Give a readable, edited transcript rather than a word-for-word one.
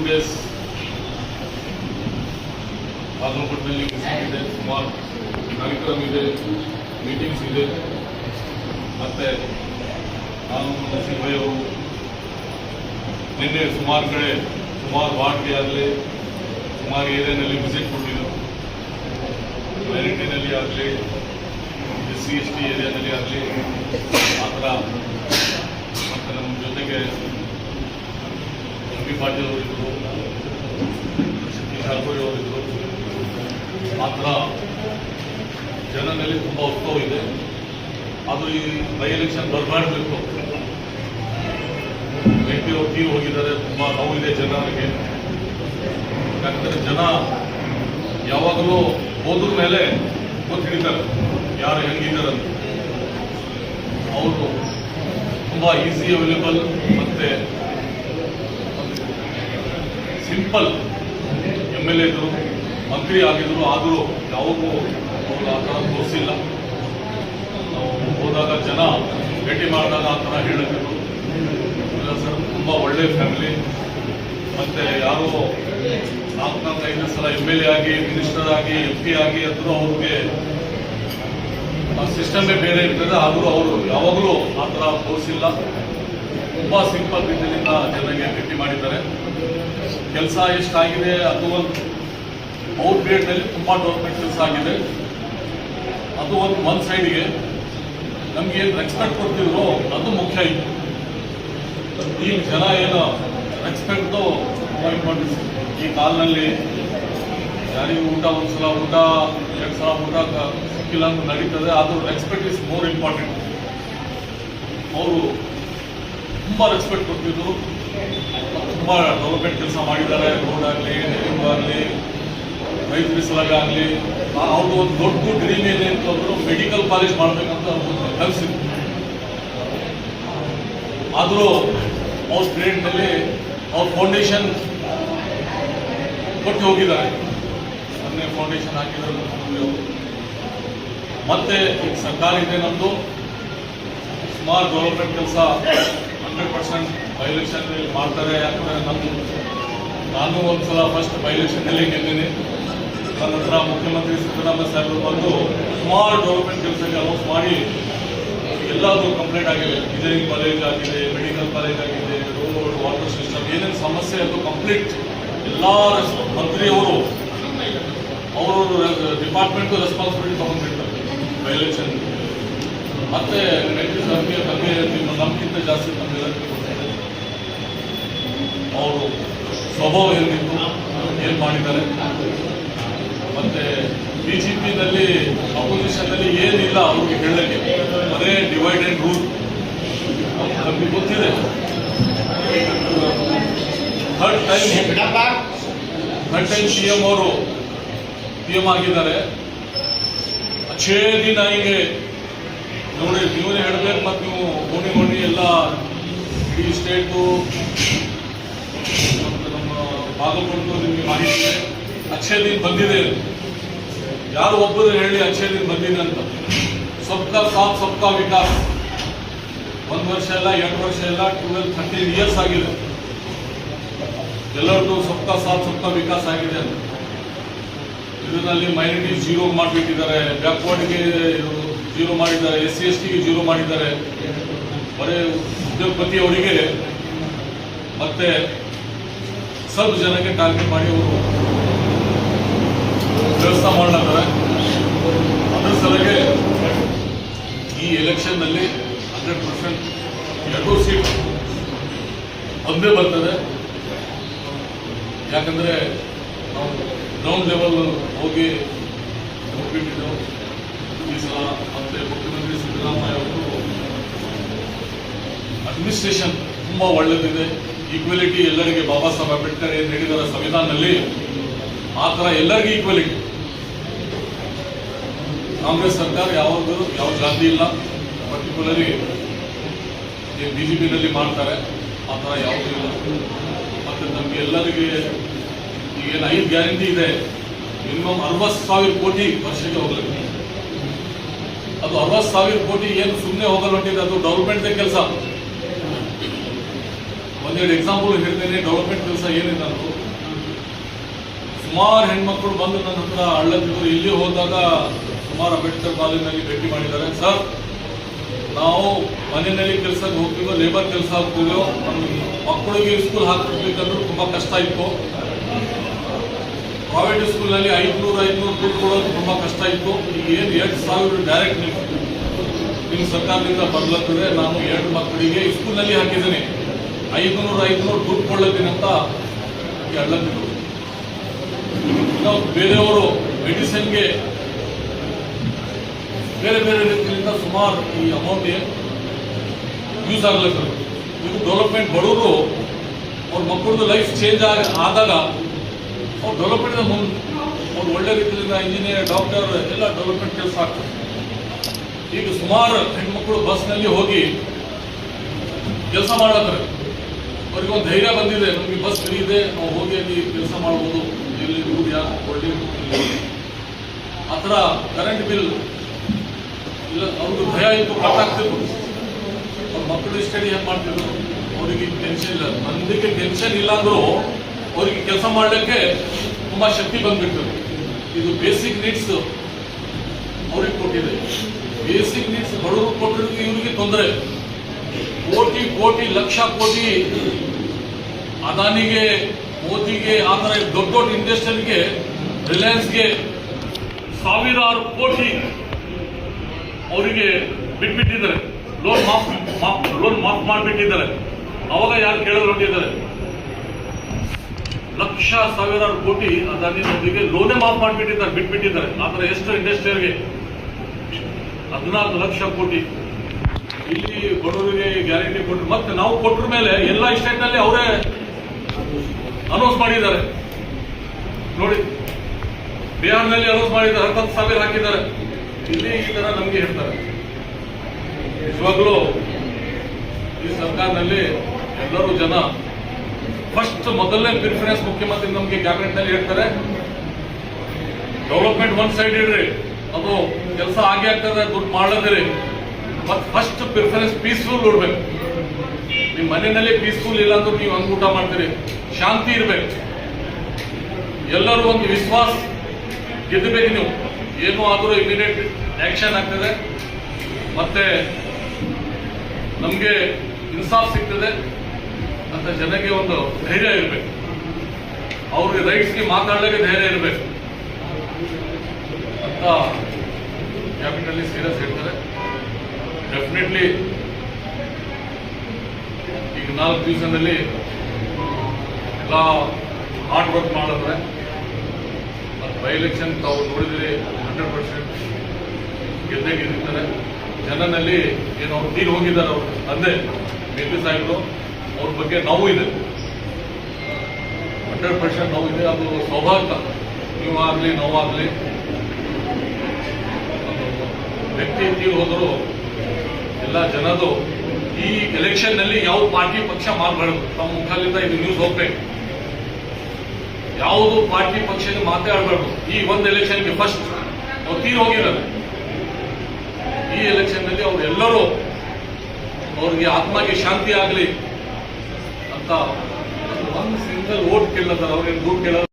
days ಬಾಗಲಕೋಟೆಯಲ್ಲಿ visit ಇದೆ, ಸುಮಾರು ಕಾರ್ಯಕ್ರಮ ಇದೆ, ಮೀಟಿಂಗ್ಸ್ ಇದೆ. ಮತ್ತು ಕಾನೂನು ನರಸಿಂಹಯ್ಯ ಅವರು ನಿನ್ನೆ ಸುಮಾರು ಕಡೆ ಸುಮಾರು ವಾರ್ಡ್ಗೆ ಆಗಲಿ ಸುಮಾರು ಏರಿಯಾನಲ್ಲಿ ವಿಸಿಟ್ ಕೊಟ್ಟಿದ್ದರು. ಮೈನಾರಿಟಿನಲ್ಲಿ ಆಗಲಿ SC ST ಏರಿಯಾದಲ್ಲಿ ಆಗಲಿ ಆ ಥರ. ಮತ್ತು ನಮ್ಮ ಜೊತೆಗೆ MB ಪಾಟೀಲ್ ಅವರಿದ್ದರು, ಜಾರಕಿಹೊಳಿ ಅವರಿದ್ದರು. ಆ ಥರ ಜನರಲ್ಲಿ ತುಂಬ ಉತ್ಸವ ಇದೆ. ಅದು ಈ ಬೈ ಎಲೆಕ್ಷನ್ ಬರಬಾರ್ದಿತ್ತು. ವ್ಯಕ್ತಿ ತೀರು ಹೋಗಿದ್ದಾರೆ, ತುಂಬ ನೋವಿದೆ ಜನರಿಗೆ. ಯಾಕಂದರೆ ಜನ ಯಾವಾಗಲೂ ಹೋದ್ರ ಮೇಲೆ ಗೊತ್ತು ಹಿಡಿತಾರೆ ಯಾರು ಹೆಂಗಿದ್ದಾರೆ ಅಂತ. ಅವರು ತುಂಬ ಈಸಿ ಅವೈಲೇಬಲ್ ಮತ್ತು ಸಿಂಪಲ್ MLA ಇದ್ದರು, ಮಂತ್ರಿ ಆಗಿದ್ರು. ಆದರೂ ಯಾವಾಗೂ ಅವರು ಆ ಥರ ತೋರಿಸಿಲ್ಲ. ನಾವು ಹೋದಾಗ ಜನ ಭೇಟಿ ಮಾಡಿದಾಗ ಆ ಥರ ಹೇಳಿದ್ರು, ಇಲ್ಲ ಸರ್ ತುಂಬ ಒಳ್ಳೆಯ ಫ್ಯಾಮಿಲಿ. ಮತ್ತು ಯಾರೋ 4-5 ಸಲ MLA ಆಗಿ, ಮಿನಿಸ್ಟರ್ ಆಗಿ, MP ಆಗಿ ಅಂದರೂ ಅವ್ರಿಗೆ ಸಿಸ್ಟಮೇ ಬೇರೆ ಇರ್ತದೆ. ಆದರೂ ಅವರು ಯಾವಾಗಲೂ ಆ ಥರ ತೋರಿಸಿಲ್ಲ. ತುಂಬ ಸಿಂಪಲ್ ರೀತಿಯಿಂದ ಜನರಿಗೆ ಭೇಟಿ ಮಾಡಿದ್ದಾರೆ. ಕೆಲಸ ಎಷ್ಟಾಗಿದೆ ಅದು ಒಂದು ಔಟ್ ಪೀರಿಯಡ್ನಲ್ಲಿ ತುಂಬ ಡೆವಲಪ್ಮೆಂಟ್ ಕೆಲಸ ಆಗಿದೆ. ಅದು ಒಂದು ಸೈಡ್ಗೆ ನಮ್ಗೆ ಏನು ರೆಸ್ಪೆಕ್ಟ್ ಕೊಡ್ತಿದ್ರು ಅದು ಮುಖ್ಯ ಇತ್ತು. ಈಗ ಜನ ಏನು ರೆಸ್ಪೆಕ್ಟ್ದು ತುಂಬ ಇಂಪಾರ್ಟೆನ್ಸ್. ಈ ಕಾಲದಲ್ಲಿ ಯಾರಿಗೂ ಒಂದ್ಸಲ ಊಟ 2 ಸಲ ಊಟ ಸಿಕ್ಕಿಲ್ಲ ಅಂತ ನಡೀತದೆ. ಆದರೂ ರೆಸ್ಪೆಕ್ಟ್ ಇಸ್ ಮೋರ್ ಇಂಪಾರ್ಟೆಂಟ್. ಅವರು ತುಂಬ ರೆಸ್ಪೆಕ್ಟ್ ಕೊಡ್ತಿದ್ರು, ತುಂಬ ಡೆವಲಪ್ಮೆಂಟ್ ಕೆಲಸ ಮಾಡಿದ್ದಾರೆ. ರೋಡ್ ಆಗಲಿ, ನೇರಿಂಗ್ ಆಗಲಿ, ರೈತರ ಸಲಗಾಗಲಿ. ಅವ್ರದ್ದು ಒಂದು ದೊಡ್ಡ ಡ್ರೀಮ್ ಏನೇ ಅಂತಂದ್ರು ಮೆಡಿಕಲ್ ಕಾಲೇಜ್ ಮಾಡಬೇಕಂತ ಅವ್ರದ್ದು ಕನಸಿತ್ತು. ಆದರೂ ಅವ್ರ ಪೀರಿಯಡ್ನಲ್ಲಿ ಅವ್ರ ಫೌಂಡೇಶನ್ ಕೊಟ್ಟು ಹೋಗಿದ್ದಾರೆ. ಮೊನ್ನೆ ಫೌಂಡೇಶನ್ ಹಾಕಿದ್ದಾರೆ ಮುಖ್ಯಮಂತ್ರಿ ಅವರು. ಮತ್ತೆ ಈಗ ಸರ್ಕಾರ ಇದೆ ನಮ್ಮದು, ಸುಮಾರು ಡೆವಲಪ್ಮೆಂಟ್ ಕೆಲಸ 100% ಬೈ ಎಲೆಕ್ಷನ್ ಮಾಡ್ತಾರೆ. ಯಾಕಂದರೆ ನಾನು ಒಂದ್ಸಲ ಫಸ್ಟ್ ಬೈ ಎಲೆಕ್ಷನ್ನಲ್ಲಿ ಗೆದ್ದೀನಿ. ನಂತರ ಮುಖ್ಯಮಂತ್ರಿ ಸಿದ್ದರಾಮಯ್ಯ ಸಾಹೇಬರು ಬಂದು ಸುಮಾರು ಡೆವಲಪ್ಮೆಂಟ್ ಕೆಲಸಕ್ಕೆ ಅನೌನ್ಸ್ ಮಾಡಿ ಎಲ್ಲದೂ ಕಂಪ್ಲೀಟ್ ಆಗಿದೆ. ಇಂಜಿನಿಯರಿಂಗ್ ಕಾಲೇಜ್ ಆಗಿದೆ, ಮೆಡಿಕಲ್ ಕಾಲೇಜ್ ಆಗಿದೆ, ರೋಡ್, ವಾಟರ್ ಸಿಸ್ಟಮ್, ಏನೇನು ಸಮಸ್ಯೆ ಅದು ಕಂಪ್ಲೀಟ್ ಎಲ್ಲ ಮಂತ್ರಿಯವರು ಅವರವರು ಡಿಪಾರ್ಟ್ಮೆಂಟು ರೆಸ್ಪಾನ್ಸಿಬಿಲಿಟಿ ತಗೊಂಡಿರ್ತಾರೆ ಬೈ ಎಲೆಕ್ಷನ್. ಮತ್ತೆ ನಮ್ಗಿಂತ ಜಾಸ್ತಿ ನಮ್ಗೆಲ್ಲರಿಗೂ ಕೊಡ್ತಾರೆ. ಅವರು ಸ್ವಭಾವ ಏನಿತ್ತು, ಏನು ಮಾಡಿದ್ದಾರೆ. ಮತ್ತೆ BJPನಲ್ಲಿ ಅಪೋಸಿಷನ್ನಲ್ಲಿ ಏನಿಲ್ಲ ಅವ್ರಿಗೆ ಹೇಳಲಿಕ್ಕೆ, ಬರೇ ಡಿವೈಡ್ ಆ್ಯಂಡ್ ರೂಲ್. ನಮಗೆ ಗೊತ್ತಿದೆ. ಥರ್ಡ್ ಟೈಮ್ CM ಅವರು PM ಆಗಿದ್ದಾರೆ. ಅಚ್ಚೇ ದಿನ ಹೀಗೆ ನೋಡಿ, ನೀವೇ ಹೇಳಬೇಕು. ಮತ್ತು ನೀವು ಗೋಣಿ ಎಲ್ಲ ಇಡೀ ಸ್ಟೇಟು ಮತ್ತು ನಮ್ಮ ಬಾಗಲಕೋಟೆ ನಿಮಗೆ ಮಾಹಿತಿ ಇದೆ. ಅಚ್ಚೇ ದಿನ ಬಂದಿದೆ. ಯಾರು ಒಬ್ಬರು ಹೇಳಿ ಅಚ್ಚೇ ದಿನ ಬಂದಿದೆ ಅಂತ. ಸಬ್ಕಾ ಸಾಥ್ ಸಬ್ಕಾ ವಿಕಾಸ್ 1 ವರ್ಷ ಇಲ್ಲ, 2 ವರ್ಷ ಇಲ್ಲ, 12-13 ಇಯರ್ಸ್ ಆಗಿದೆ. ಎಲ್ಲರದ್ದು ಸಬ್ಕಾ ಸಾಥ್ ಸಬ್ಕಾ ವಿಕಾಸ್ ಆಗಿದೆ ಅಂತ. ಇದರಲ್ಲಿ ಮೈನಾರಿಟಿ ಜೀರೋ ಮಾಡಿಬಿಟ್ಟಿದ್ದಾರೆ, ಬ್ಯಾಕ್ವರ್ಡ್ಗೆ ಜೀರೋ ಮಾಡಿದ್ದಾರೆ, SC STಗೆ ಜೀರೋ ಮಾಡಿದ್ದಾರೆ. ಬರೀ ಉದ್ಯೋಗಪತಿ ಅವರಿಗೆ ಮತ್ತೆ ಸ್ವಲ್ಪ ಜನಕ್ಕೆ ಟಾರ್ಗೆಟ್ ಮಾಡಿ ಅವರು ವ್ಯವಸ್ಥೆ ಮಾಡ್ಲಾತಾರೆ. ಅದರ ಸಲಗೆ ಈ ಎಲೆಕ್ಷನ್ನಲ್ಲಿ 100% 2 ಸೀಟ್ ಒಂದೇ ಬರ್ತದೆ. ಯಾಕಂದರೆ ನಾವು ಗ್ರೌಂಡ್ ಲೆವೆಲ್ ಹೋಗಿ ಹೋಗ್ಬಿಟ್ಟಿದ್ದೆವು. ಈ ಸಲ ಮತ್ತೆ ಮುಖ್ಯಮಂತ್ರಿ ಸಿದ್ದರಾಮಯ್ಯ ಅವರು ಅಡ್ಮಿನಿಸ್ಟ್ರೇಷನ್ ತುಂಬ ಒಳ್ಳೆಯದಿದೆ. ಈಕ್ವಾಲಿಟಿ ಎಲ್ಲರಿಗೆ ಬಾಬಾ ಸಾಹೇಬ್ ಅಂಬೇಡ್ಕರ್ ಏನು ಹೇಳಿದ್ದಾರೆ ಸಂವಿಧಾನದಲ್ಲಿ, ಆ ಥರ ಎಲ್ಲರಿಗೂ ಈಕ್ವಾಲಿಟಿ. ಕಾಂಗ್ರೆಸ್ ಸರ್ಕಾರ ಯಾವುದು ಯಾವ ಜಾತಿ ಇಲ್ಲ, ಪರ್ಟಿಕ್ಯುಲರ್ಲಿ BJPನಲ್ಲಿ ಮಾಡ್ತಾರೆ, ಆ ಥರ ಯಾವುದೂ ಇಲ್ಲ. ಮತ್ತು ನಮಗೆ ಎಲ್ಲರಿಗೆ ಈಗೇನು 5 ಗ್ಯಾರಂಟಿ ಇದೆ. ಮಿನಿಮಮ್ 60,000 ಕೋಟಿ ವರ್ಷಕ್ಕೆ ಹೋಗ್ಲಿಕ್ಕೆ. ಅದು 60,000 ಕೋಟಿ ಏನು ಸುಮ್ಮನೆ ಹೋಗಲು ಹೊಂಟಿದೆ, ಅದು ಡೆವಲಪ್ಮೆಂಟ್ದೇ ಕೆಲಸ. ಒಂದೆರಡು ಎಕ್ಸಾಂಪಲ್ ಹೇಳ್ತೇನೆ. ಡೆವಲಪ್ಮೆಂಟ್ ಕೆಲಸ ಏನಿದೆ ಅನ್ನೋದು. ಸುಮಾರು ಹೆಣ್ಮಕ್ಳು ಬಂದು ನನ್ನ ಹತ್ರ ಅಳ್ಳತ್ತಿದ್ರು. ಇಲ್ಲಿ ಹೋದಾಗ ಸುಮಾರು ಅಂಬೇಡ್ಕರ್ ಕಾಲೇಜಿನಲ್ಲಿ ಭೇಟಿ ಮಾಡಿದ್ದಾರೆ. ಸರ್, ನಾವು ಮನೆಯಲ್ಲಿ ಕೆಲಸಕ್ಕೆ ಹೋಗ್ತೀವೋ, ಲೇಬರ್ ಕೆಲಸ ಆಗ್ತೀವೋ, ನಮ್ಮ ಮಕ್ಕಳಿಗೆ ಸ್ಕೂಲ್ ಹಾಕಬೇಕಂದ್ರೂ ತುಂಬಾ ಕಷ್ಟ ಇತ್ತು. ಪ್ರೈವೇಟ್ ಸ್ಕೂಲ್ನಲ್ಲಿ 500 ದುಡ್ಡು ಕೊಡೋದು ತುಂಬಾ ಕಷ್ಟ ಇತ್ತು. ಈಗ ಏನು 2,000 ಡೈರೆಕ್ಟ್ ನಿಮ್ಮ ಸರ್ಕಾರದಿಂದ ಬರ್ಲತ್ತದೆ. ನಾನು 2 ಮಕ್ಕಳಿಗೆ ಸ್ಕೂಲ್ನಲ್ಲಿ ಹಾಕಿದ್ದೀನಿ. 500 ದುಡ್ಡು ಕೊಡ್ಲತ್ತೀನಿ ಅಂತ ಹೇಳತ್ತಿದ್ರು. ನಾವು ಬೇರೆಯವರು ಮೆಡಿಸಿನ್ಗೆ ಬೇರೆ ಬೇರೆ ರೀತಿಯಿಂದ ಸುಮಾರು ಈ ಅಮೌಂಟ್ ಯೂಸ್ ಆಗ್ಲತ್ತದ. ಇದು ಡೆವಲಪ್ಮೆಂಟ್ ಬಡವರು ಅವ್ರ ಮಕ್ಕಳದ್ದು ಲೈಫ್ ಚೇಂಜ್ ಆದಾಗ ಅವ್ರು ಡೆವಲಪ್ಮೆಂಟ್ ಮುಂದೆ ಅವ್ರು ಒಳ್ಳೆ ರೀತಿಯಿಂದ ಇಂಜಿನಿಯರ್, ಡಾಕ್ಟರ್ ಎಲ್ಲ ಡೆವಲಪ್ಮೆಂಟ್ ಕೆಲಸ ಆಗ್ತದೆ. ಈಗ ಸುಮಾರು ಹೆಣ್ಮಕ್ಳು ಬಸ್ನಲ್ಲಿ ಹೋಗಿ ಕೆಲಸ ಮಾಡತ್ತಾರೆ. ಅವ್ರಿಗೊಂದು ಧೈರ್ಯ ಬಂದಿದೆ, ನಮಗೆ ಬಸ್ ಫ್ರೀ ಇದೆ, ನಾವು ಹೋಗಿ ಅಲ್ಲಿ ಕೆಲಸ ಮಾಡ್ಬೋದು. ಇಲ್ಲಿ ದುಡ್ಡು ಯಾಕೆ ಕೊಡ್ಲಿ, ಆ ಥರ ಕರೆಂಟ್ ಬಿಲ್ ಇಲ್ಲ ಅವ್ರಿಗೆ ಭಯ ಇತ್ತು, ಕಟ್ಟಾಗ್ತಿದ್ರು. ಅವ್ರ ಮಕ್ಕಳು ಸ್ಟಡಿ ಹೆಂಗೆ ಮಾಡ್ತಿದ್ರು, ಅವರಿಗೆ ಟೆನ್ಷನ್ ಇಲ್ಲ. ಮಂದಿಗೆ ಟೆನ್ಷನ್ ಇಲ್ಲ ಅಂದ್ರೂ ಅವರಿಗೆ ಕೆಲಸ ಮಾಡಲಿಕ್ಕೆ ತುಂಬಾ ಶಕ್ತಿ ಬಂದ್ಬಿಡ್ತದೆ. ಇದು ಬೇಸಿಕ್ ನೀಡ್ಸ್ ಅವ್ರಿಗೆ ಕೊಟ್ಟಿದೆ. ಬೇಸಿಕ್ ನೀಡ್ಸ್ ಬಡವರು ಕೊಟ್ಟರಿಗೆ ಇವರಿಗೆ ತೊಂದರೆ. ಕೋಟಿ ಕೋಟಿ ಲಕ್ಷ ಕೋಟಿ ಅದಾನಿಗೆ, ಮೋದಿಗೆ, ಆ ಥರ ದೊಡ್ಡ ದೊಡ್ಡ ಇಂಡಸ್ಟ್ರಿಯಲ್ಗೆ, ರಿಲಯನ್ಸ್ಗೆ ಸಾವಿರಾರು ಕೋಟಿ ಅವರಿಗೆ ಬಿಟ್ಬಿಟ್ಟಿದ್ದಾರೆ. ಲೋನ್ ಮಾಫ್ ಮಾಡಿಬಿಟ್ಟಿದ್ದಾರೆ. ಅವಾಗ ಯಾರು ಕೇಳಲು ಹೊರಟಿದ್ದಾರೆ? ಲಕ್ಷ ಸಾವಿರಾರು ಕೋಟಿ ಅದಾನಿ ಮೋದಿಗೆ ಲೋನೇ ಮಾಫ್ ಮಾಡಿಬಿಟ್ಟಿದ್ದಾರೆ, ಬಿಟ್ಬಿಟ್ಟಿದ್ದಾರೆ. ಆ ಥರ ಎಷ್ಟು ಇಂಡಸ್ಟ್ರಿಯಲ್ಗೆ 14 ಲಕ್ಷ ಕೋಟಿ ಇಲ್ಲಿ ಬಡವರಿಗೆ ಗ್ಯಾರಂಟಿ ಕೊಟ್ಟರು. ಮತ್ತೆ ನಾವು ಕೊಟ್ಟರ ಮೇಲೆ ಎಲ್ಲ ಸ್ಟೇಟ್ ನಲ್ಲಿ ಅವರೇ ಅನೌನ್ಸ್ ಮಾಡಿದ್ದಾರೆ ನೋಡಿ. ಬಿಹಾರ್ನಲ್ಲಿ ಅನೌನ್ಸ್ ಮಾಡಿದ್ದಾರೆ, 60,000 ಹಾಕಿದ್ದಾರೆ. ಇಲ್ಲಿ ಈ ತರ ನಮಗೆ ಹೇಳ್ತಾರೆ. ನಿಜವಾಗ್ಲೂ ಈ ಸರ್ಕಾರದಲ್ಲಿ ಎಲ್ಲರೂ ಜನ ಫಸ್ಟ್ ಮೊದಲನೇ ಪ್ರಿಫರೆನ್ಸ್ ಮುಖ್ಯಮಂತ್ರಿ ನಮಗೆ ಕ್ಯಾಬಿನೆಟ್ ನಲ್ಲಿ ಹೇಳ್ತಾರೆ, ಡೆವಲಪ್ಮೆಂಟ್ ಒಂದ್ ಸೈಡ್ ಇಡ್ರಿ, ಅದು ಕೆಲಸ ಆಗೇ ಆಗ್ತದೆ, ದುಡ್ಡು ಮಾಡದಿರಿ. ಮತ್ತೆ ಫಸ್ಟ್ ಪ್ರಿಫರೆನ್ಸ್ ಪೀಸ್ಫುಲ್ ಇರ್ಬೇಕು. ನಿಮ್ ಮನೆಯಲ್ಲಿ ಪೀಸ್ಫುಲ್ ಇಲ್ಲ ಅಂದ್ರೆ ನೀವು ಹಂಗ ಊಟ ಮಾಡ್ತೀರಿ. ಶಾಂತಿ ಇರ್ಬೇಕು, ಎಲ್ಲರೂ ಒಂದು ವಿಶ್ವಾಸ ಗೆದ್ದಬೇಕು. ನೀವು ಏನು ಆದರೂ ಇಮಿಡಿಯೇಟ್ ಆಕ್ಷನ್ ಆಗ್ತದೆ, ಮತ್ತೆ ನಮ್ಗೆ ಇನ್ಸಾಫ್ ಸಿಗ್ತದೆ ಅಂತ ಜನಕ್ಕೆ ಒಂದು ಧೈರ್ಯ ಇರಬೇಕು. ಅವ್ರಿಗೆ ರೈಟ್ಸ್ಗೆ ಮಾತಾಡಲಿಕ್ಕೆ ಧೈರ್ಯ ಇರಬೇಕು ಅಂತ ಕ್ಯಾಬಿನೆಟ್ ಅಲ್ಲಿ ಸೀರಿಯಸ್ ಹೇಳ್ತಾರೆ. ಡೆಫಿನೆಟ್ಲಿ ಈಗ 4 ದಿವಸದಲ್ಲಿ ಎಲ್ಲ ಹಾರ್ಡ್ ವರ್ಕ್ ಮಾಡಿದ್ರೆ ಬೈ ಎಲೆಕ್ಷನ್ ತಾವು ನೋಡಿದ್ರೆ 100% ಗೆದ್ದೇ ಗೆದ್ದಿರ್ತಾರೆ. ಜನನಲ್ಲಿ ಏನು ಅವ್ರು ತೀರ್ ಹೋಗಿದ್ದಾರೆ, ಅವರು ತಂದೆ BP ಸಾಹೇಬರು, ಅವ್ರ ಬಗ್ಗೆ ನೋವು ಇದೆ, 100% ನೋವು ಇದೆ. ಅದು ಸ್ವಾಭಾವಿಕ. ನೀವಾಗಲಿ ನೋವಾಗಲಿ, ವ್ಯಕ್ತಿ ತೀರ್ ಹೋದರೂ ಎಲ್ಲ ಜನದು ಈ ಎಲೆಕ್ಷನ್ ನಲ್ಲಿ ಯಾವ ಪಾರ್ಟಿ ಪಕ್ಷ ಮಾತಾಡೋದು ತಮ್ಮ ಮುಖಾಲಿಂದ ಇದು ನ್ಯೂಸ್ ಹೋಗ್ಬೇಕು. ಯಾವುದು ಪಾರ್ಟಿ ಪಕ್ಷದ ಮಾತಾಡಬಾರ್ದು. ಈ ಒಂದು ಎಲೆಕ್ಷನ್ಗೆ ಫಸ್ಟ್ ಅವ್ರು ತೀರ್ ಹೋಗಿದ್ದಾರೆ. ಈ ಎಲೆಕ್ಷನ್ ನಲ್ಲಿ ಅವರೆಲ್ಲರೂ ಅವ್ರಿಗೆ ಆತ್ಮಗೆ ಶಾಂತಿ ಆಗಲಿ ಅಂತ ಒಂದು ಸಿಂಗಲ್ ವೋಟ್ ಕೇಳತಾರೆ. ಅವ್ರೇನು ದುಡ್ಡು ಕೇಳೋದು